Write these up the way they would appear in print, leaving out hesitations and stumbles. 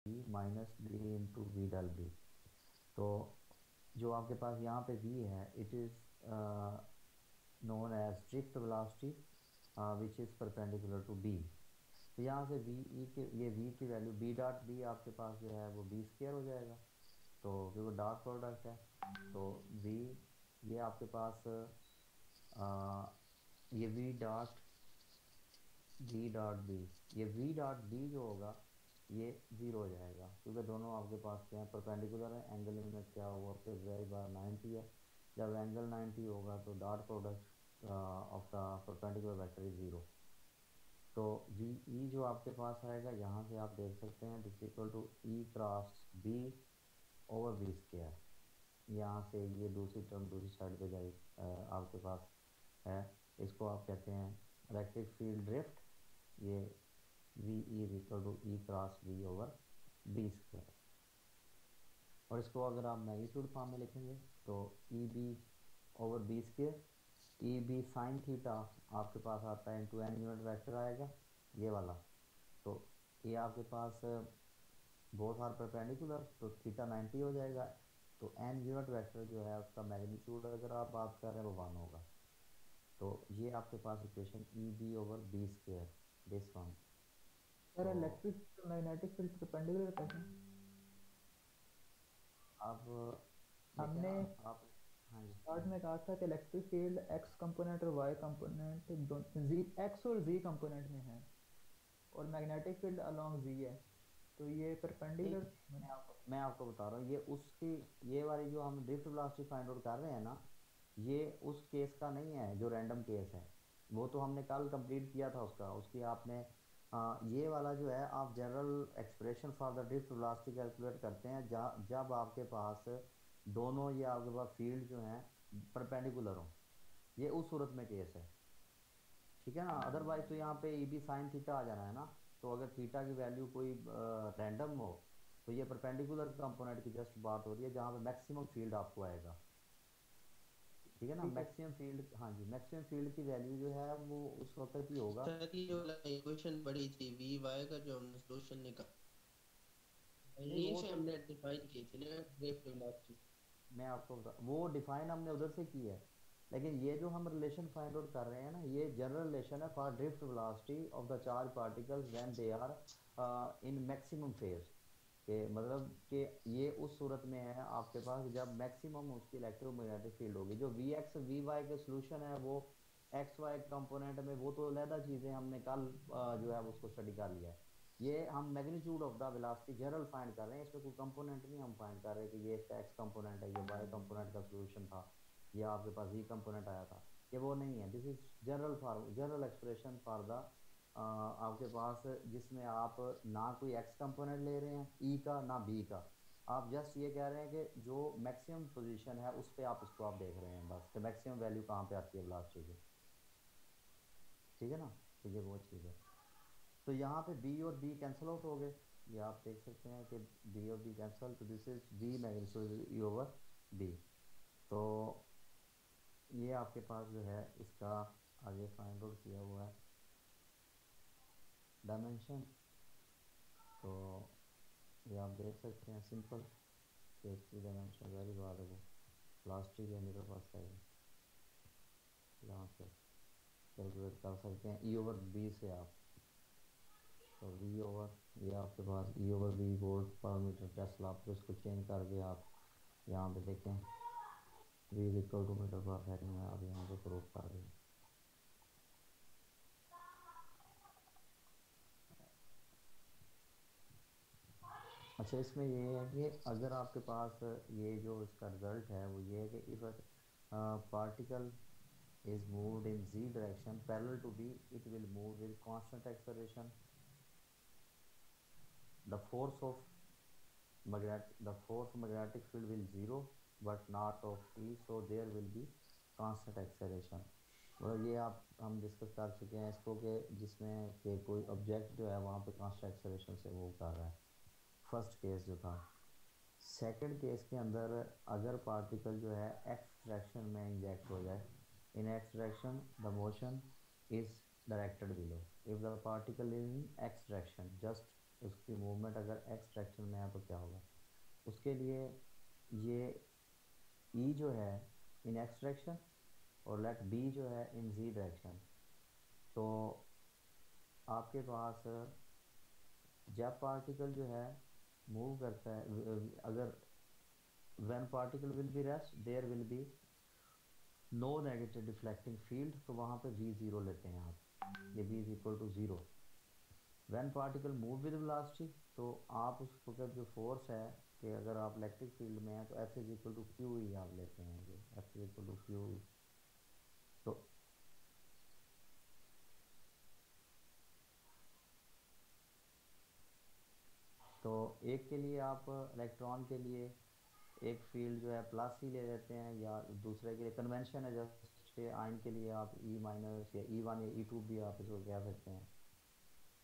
We minus D into V del B. तो जो आपके पास यहाँ पे वी है, it is known as drift velocity which is perpendicular to B. तो यहाँ से वी ई के ये वी की वैल्यू बी डॉट बी आपके पास जो है वो बी स्क्वायर हो जाएगा। तो क्योंकि डॉट प्रोडक्ट है, तो वी ये आपके पास ये वी डॉट बी, ये वी डॉट बी जो होगा ये ज़ीरो हो जाएगा, क्योंकि दोनों आपके पास क्या है, परपेंडिकुलर है। एंगल इनमें क्या हुआ कि वेरी बार 90 है। जब एंगल 90 होगा तो dot product of the perpendicular vector is zero. तो वी ई जो आपके पास आएगा, यहाँ से आप देख सकते हैं this equal to E cross B over B square. यहाँ से ये दूसरी टर्म दूसरी साइड पे जाए आपके पास है। इसको आप कहते हैं इलेक्ट्रिक फील्ड ड्रिफ्ट। ये V E is equal to E cross B over B square. और इसको अगर आप मैग्नीट्यूड फॉर्म में लिखेंगे तो E B over B square, E B sine theta आपके पास आता है इंटू एन यूनिट वेक्टर आएगा ये वाला। तो ये आपके पास बोथ आर परपेंडिकुलर, तो थीटा 90 हो जाएगा। तो एन यूनिट वेक्टर जो है उसका मैग्नीट्यूड अगर आप बात कर रहे हैं वो वन होगा। तो ये आपके पास equation E B over B square this one. Sir तो इलेक्ट्रिक मैग्नेटिक फील्ड परपेंडिकुलर कैसे? अब देखें ना हमने आप। हाँ जी, स्टार्ट हाँ जी। में कहा था कि इलेक्ट्रिक फील्ड एक्स कंपोनेंट और वाई कंपोनेंट जी एक्स और जी कंपोनेंट में है, और मैग्नेटिक फील्ड अलोंग जी है, तो ये नहीं, परपेंडिकुलर। मैं आपको बता रहा हूँ, ये उसकी ये वाली जो हम ड्रिफ्ट वेलोसिटी फाइंड आउट कर रहे हैं ना, ये उस केस का नहीं है जो रैंडम केस है। वो तो हमने कल कंप्लीट किया था उसका, उसकी आपने ये वाला जो है आप general expression for the drift velocity calculate करते हैं जब आपके पास दोनों ये आपके पास फील्ड जो हैं परपेंडिकुलर हो। ये उस सूरत में केस है, ठीक है ना। अदरवाइज तो यहाँ पे ई बी साइन थीटा आ जाना है ना। तो अगर थीटा की वैल्यू कोई रैंडम हो, तो ये परपेंडिकुलर कंपोनेंट की जस्ट बात हो रही है जहाँ पे मैक्सिमम फील्ड आपको आएगा, ठीक है ना। ठीक है। मैक्सिमम फील्ड, हाँ जी, मैक्सिमम फील्ड की वैल्यू जो है वो उस वक्त ही होगा। सर ये जो इक्वेशन पड़ी थी वी वाई का जो हमने सोल्यूशन निकाला, नहीं यहीं वो से तो हमने डिफाइन की थी ना ड्रिफ्ट वेलोसिटी। मैं आपको बता, वो डिफाइन हमने उधर से की है। लेकिन ये जो हम रिलेशन फाइंड आउट कर रहे हैं ना, ये जनरल रिलेशन है for drift velocity of the charge particles when they are in maximum phase. के मतलब कि ये उस सूरत में है आपके पास जब मैक्सिमम उसकी इलेक्ट्रोमैग्नेटिक फील्ड होगी। जो वी एक्स वी वाई के सोल्यूशन है वो एक्स वाई कंपोनेंट में वो तो अलहदा चीज़ें हमने कल जो है उसको स्टडी कर लिया है। ये हम magnitude of the velocity general find कर रहे हैं, इसमें कोई कंपोनेंट नहीं हम फाइंड कर रहे कि ये इसका एक्स कंपोनेंट है, ये वाई कंपोनेंट का सोल्यूशन था, या आपके पास जी कंपोनेंट आया था। ये वो नहीं है, this is general for general expression for the आपके पास जिसमें आप ना कोई एक्स कंपोनेंट ले रहे हैं ई का ना बी का। आप जस्ट ये कह रहे हैं कि जो मैक्सिमम पोजीशन है उस पे आप इसको आप देख रहे हैं बस, कि मैक्सिमम वैल्यू कहाँ पे आती है वेलोसिटी की, ठीक है ना। तो ये वो चीज़ है। तो यहाँ पे बी और बी कैंसिल आउट हो गए। ये आप देख सकते हैं कि बी और बी कैंसिल, तो this is B magnitude E over B. तो ये आपके पास जो है इसका आगे फाइंड आउट किया हुआ है डायमेंशन। तो ये आप देख सकते हैं सिंपल कि इसकी डायमेंशन वेरी वालेबल प्लास्टिक है मेरे पास है। यहाँ से कैलकुलेट कर सकते हैं ई ओवर बी से आप। तो वी ओवर ये आपके पास E over B volt per metre tesla, आप तो इसको चेंज करके आप यहाँ पे देखें V is equal to metre per second में आप यहाँ पे प्रूफ कर रहे हैं। अच्छा, इसमें ये है कि अगर आपके पास ये जो इसका रिजल्ट है वो ये है कि if particle is moved in z direction parallel to b, it will move with constant acceleration. The force of the force magnetic field will zero but not of e, so there will be constant acceleration। मतलब ये आप हम discuss कर चुके हैं इसको कि जिसमें कि कोई ऑब्जेक्ट जो है वहाँ पे कांस्टेंट एक्सेलरेशन से मूव कर रहा है, फर्स्ट केस जो था। सेकंड केस के अंदर अगर पार्टिकल जो है एक्स डायरेक्शन में इंजेक्ट हो जाए, in X direction the motion is directed below. If the particle is in X direction just उसकी मूवमेंट अगर एक्स डायरेक्शन में है तो क्या होगा। उसके लिए ये ई जो है इन एक्स डायरेक्शन और लेट बी जो है इन जी डायरेक्शन। तो आपके पास जब पार्टिकल जो है मूव करता है, अगर when particle will be rest there will be no negative deflecting field, तो वहाँ पे v ज़ीरो लेते हैं आप, ये v is equal to zero. When particle move with velocity, तो आप उस वक्त जो फोर्स है कि अगर आप इलेक्ट्रिक फील्ड में हैं तो f is equal to Q E आप लेते हैं, ये f is equal to Q E. तो तो एक के लिए आप इलेक्ट्रॉन के लिए एक फील्ड जो है प्लस ही ले लेते हैं, या दूसरे के लिए कन्वेंशन है जस्ट के आयन के लिए आप ई माइनस या ई वन या ई टू भी आप इसको कह सकते हैं।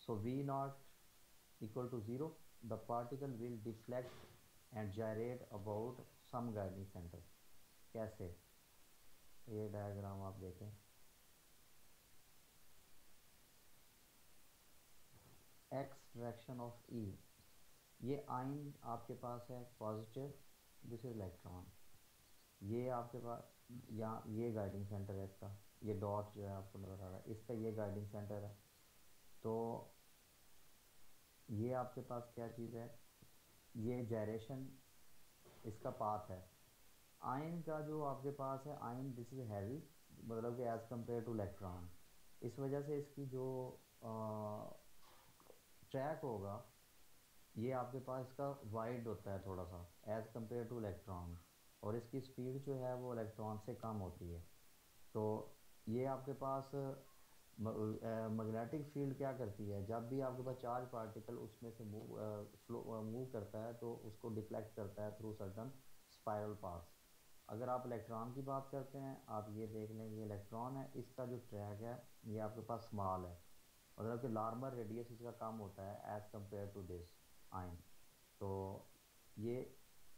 So v not equal to zero, the particle will deflect and gyrate about some guiding centre. कैसे, ये डायग्राम आप देखें, एक्स डायरेक्शन ऑफ ई, ये आयन आपके पास है पॉजिटिव, दिस इज इलेक्ट्रॉन, ये आपके पास यहाँ ये गाइडिंग सेंटर है इसका, ये डॉट जो है आपको नजर आ रहा है इसका ये गाइडिंग सेंटर है। तो ये आपके पास क्या चीज़ है, ये जायरेशन इसका पाथ है। आयन का जो आपके पास है आयन दिस इज हैवी, मतलब कि एज कंपेयर टू इलेक्ट्रॉन, इस वजह से इसकी जो ट्रैक होगा ये आपके पास इसका वाइड होता है थोड़ा सा एज कंपेयर टू इलेक्ट्रॉन, और इसकी स्पीड जो है वो इलेक्ट्रॉन से कम होती है। तो ये आपके पास मैग्नेटिक फील्ड क्या करती है, जब भी आपके पास चार्ज पार्टिकल उसमें से मूव करता है तो उसको डिफ्लेक्ट करता है थ्रू सर्टन स्पाइरल पाथ्स। अगर आप इलेक्ट्रॉन की बात करते हैं, आप ये देख लें ये इलेक्ट्रॉन है, इसका जो ट्रैक है ये आपके पास स्मॉल है, मतलब कि लार्मर रेडियस इसका कम होता है as compare to this ion. तो ये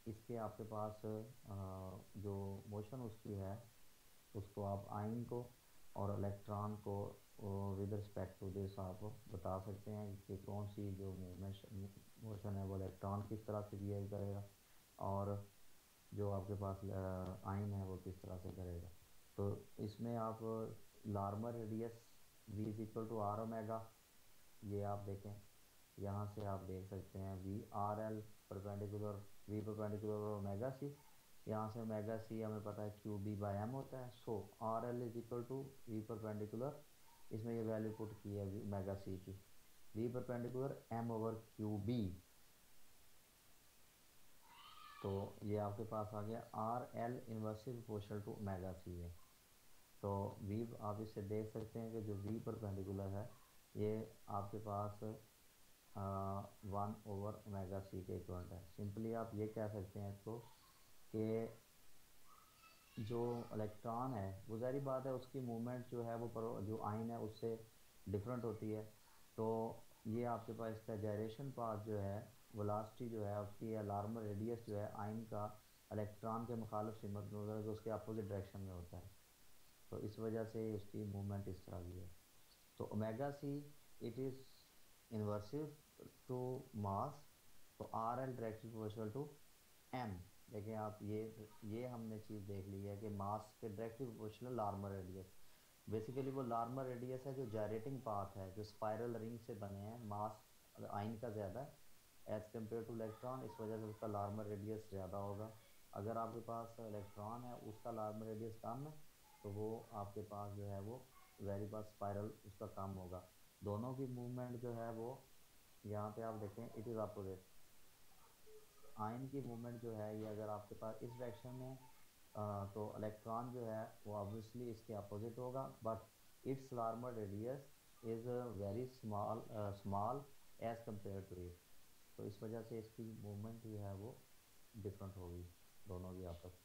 इसके आपके पास जो मोशन उसकी है उसको आप आयन को और इलेक्ट्रॉन को विद रिस्पेक्ट टू दिस आप बता सकते हैं कि कौन सी जो मोशन है वो इलेक्ट्रॉन किस तरह से बिहेव करेगा और जो आपके पास आयन है वो किस तरह से करेगा। तो इसमें आप Larmor radius v is equal to R omega, ये आप देखें यहाँ से आप देख सकते हैं V R L perpendicular V perpendicular omega C, यहाँ से ओमेगा सी हमें पता है क्यू बी बाई एम होता है। So r l is equal to v perpendicular, इसमें ये वैल्यू पुट की है ओमेगा सी की, v perpendicular m over q b. तो ये आपके पास आ गया r l inversely proportional to omega c है। तो वी आप इससे देख सकते हैं कि जो वी परपेंडिकुलर है ये आपके पास 1 ओवर ओमेगा सी के इक्वलेंट है। सिंपली आप ये कह सकते हैं इसको कि जो इलेक्ट्रॉन है वो ज़ाहिर बात है उसकी मूवमेंट जो है वो जो आयन है उससे डिफरेंट होती है। तो ये आपके पास इसका जायरेशन पाथ जो है वेलोसिटी जो है उसकी अलार्मर रेडियस जो है आयन का इलेक्ट्रॉन के मुखालिफ सिमत में होता है, उसके अपोजिट डायरेक्शन में होता है। तो इस वजह से उसकी मूवमेंट इस तरह की है। तो omega c it is inversive to mass, तो r L directly proportional to m. देखें आप ये हमने चीज़ देख ली है कि मास के directly proportional Larmor radius, basically वो लार्मर रेडियस है जो जायरेटिंग पाथ है जो स्पाइरल रिंग से बने हैं, मास आयन का ज़्यादा है एज कम्पेयर टू इलेक्ट्रॉन, इस वजह से उसका लार्मर रेडियस ज़्यादा होगा। अगर आपके पास इलेक्ट्रॉन है उसका लार्मर रेडियस कम है तो वो आपके पास जो है वो वेरी पास स्पाइरल उसका कम होगा। दोनों की मूवमेंट जो है वो यहाँ पे आप देखें इट इज़ अपोजिट। आयन की मूवमेंट जो है ये अगर आपके पास इस डायरेक्शन में तो इलेक्ट्रॉन जो है वो ऑब्वियसली इसके अपोजिट होगा, but it's Larmor radius is very small small as compare to it. तो इस वजह से इसकी मूवमेंट जो है वो डिफरेंट होगी दोनों की आपस।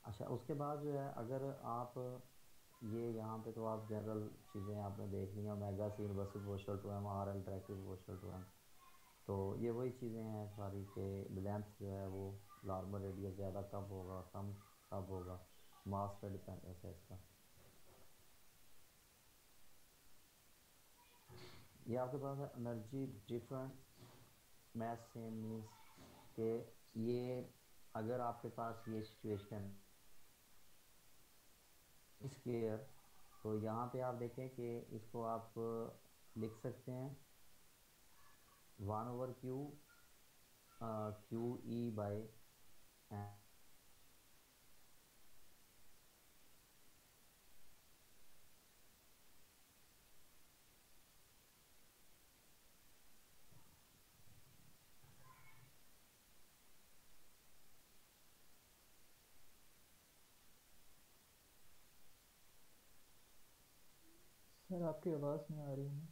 अच्छा उसके बाद जो है अगर आप ये यहाँ पे तो आप जनरल चीज़ें आपने देख ली हैं, omega C inverse proportional to M, R L directly proportional to M. तो ये वही चीज़ें हैं सारी के लेंथ जो है वो लार्मर रेडियस ज़्यादा कब होगा कम कब होगा, मास पे डिपेंडेंस है इसका। ये आपके पास है energy different math same means के ये अगर आपके पास ये सिचुएशन इस क्लियर, तो यहाँ पे आप देखें कि इसको आप लिख सकते हैं 1/q Q E by. Sir आपकी आवाज़ नहीं आ रही है।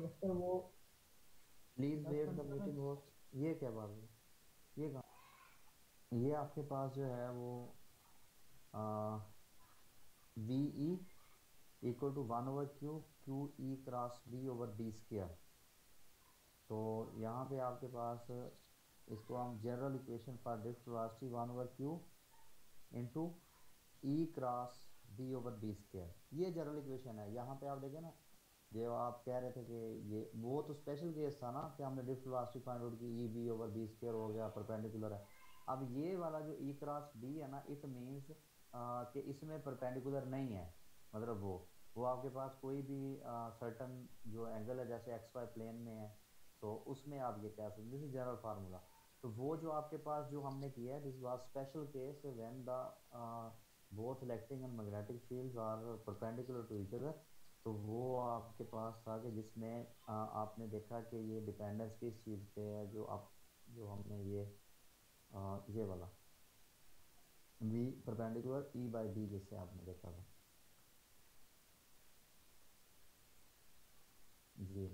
यस सर वो please wait the 10-15 meeting minute. Host. ये क्या बात है, ये कहाँ, ये आपके पास जो है वो V E equal to 1/q Q E cross B over D square. तो यहाँ पे आपके पास इसको हम general equation for drift velocity 1/q into E cross B over B square, ये जनरल इक्वेशन है। यहाँ पे आप देखें ना, जो आप कह रहे थे कि ये वो तो स्पेशल केस था ना कि हमने ड्रिफ्ट वेलोसिटी फाइंड आउट की, E B over B square हो गया, परपेंडिकुलर है। अब ये वाला जो ई क्रॉस बी है ना, इट मीन्स कि इसमें परपेंडिकुलर नहीं है, मतलब वो आपके पास कोई भी सर्टन जो एंगल है जैसे एक्स वाई प्लेन में है, तो उसमें आप ये कह सकते हैं, दिस इज जनरल फार्मूला। तो वो जो आपके पास जो हमने किया है, this was special case when the both electric and magnetic fields are perpendicular to each other. तो वो आपके पास था कि जिसमें आपने देखा कि ये डिपेंडेंस किस चीज़ पे है, जो आप जो हमने ये वाला V perpendicular E by D जिससे आपने देखा था। जी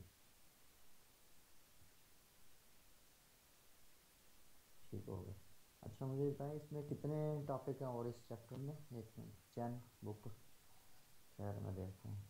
ठीक हो गया। अच्छा मुझे बताएं इसमें कितने टॉपिक हैं और इस चैप्टर में, एक मिनट चैन बुक खैर मैं देखता हूँ।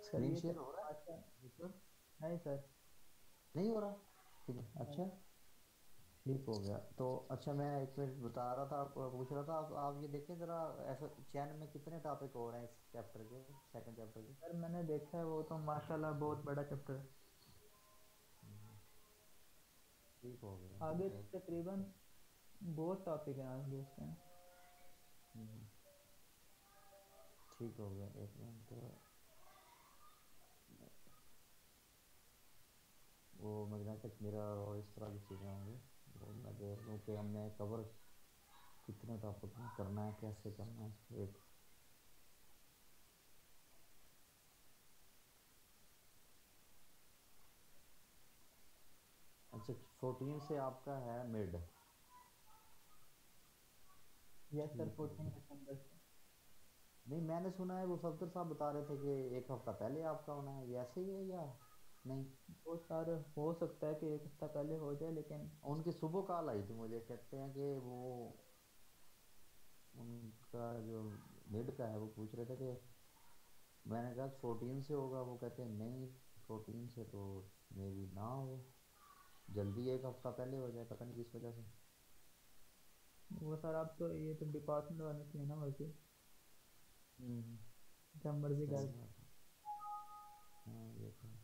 सर स्क्रीन ये शेयर हो रहा चैप्टर अच्छा है, नहीं सर। नहीं हो रहा, ठीक है नहीं। अच्छा ठीक हो गया। तो अच्छा मैं एक मिनट बता रहा था, आपको पूछ रहा था, आप ये देखें ज़रा, ऐसा चैन में कितने टॉपिक हो रहे हैं इस चैप्टर के, सेकंड चैप्टर के। सर मैंने देखा है वो तो माशाल्लाह बहुत बड़ा चैप्टर है। हम्म, ठीक हो गया आगे तो। तकरीबन बहुत टॉपिक हैं आगे उसके। हम्म, ठीक हो गया, एक मिनट वो मैग्नेटिक मिरर और इस तरह की चीज़ें होंगी, वो मैं देख लूँ कि हमने कवर कितने टॉपिक में करना है, कैसे करना है इसको। एक अच्छा 14 से आपका है मिड। यस सर ठीक हो 14 गया। दिसंबर से। नहीं मैंने सुना है वो सफदर साहब बता रहे थे कि एक हफ्ता पहले आपका होना है, ये ऐसे ही है या नहीं। वो सर हो सकता है कि एक हफ्ता पहले हो जाए लेकिन उनकी सुबह कॉल आई थी मुझे, कहते हैं कि वो उनका जो मिड का है वो पूछ रहे थे कि, मैंने कहा 14 से होगा, वो कहते हैं नहीं 14 से तो मे बी ना हो, जल्दी एक हफ्ता पहले हो जाए, पता नहीं किस वजह से। वो सर आप तो ये तो डिपार्टमेंट वाले की है ना मर्जी, हम्म, जब मर्जी सही कर। बात है। हाँ ये तो है।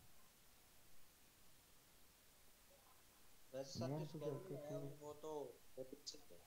वैसे सर मैं जो तो कहते स्केड्यूल है थे वो तो ऑफिशियल है।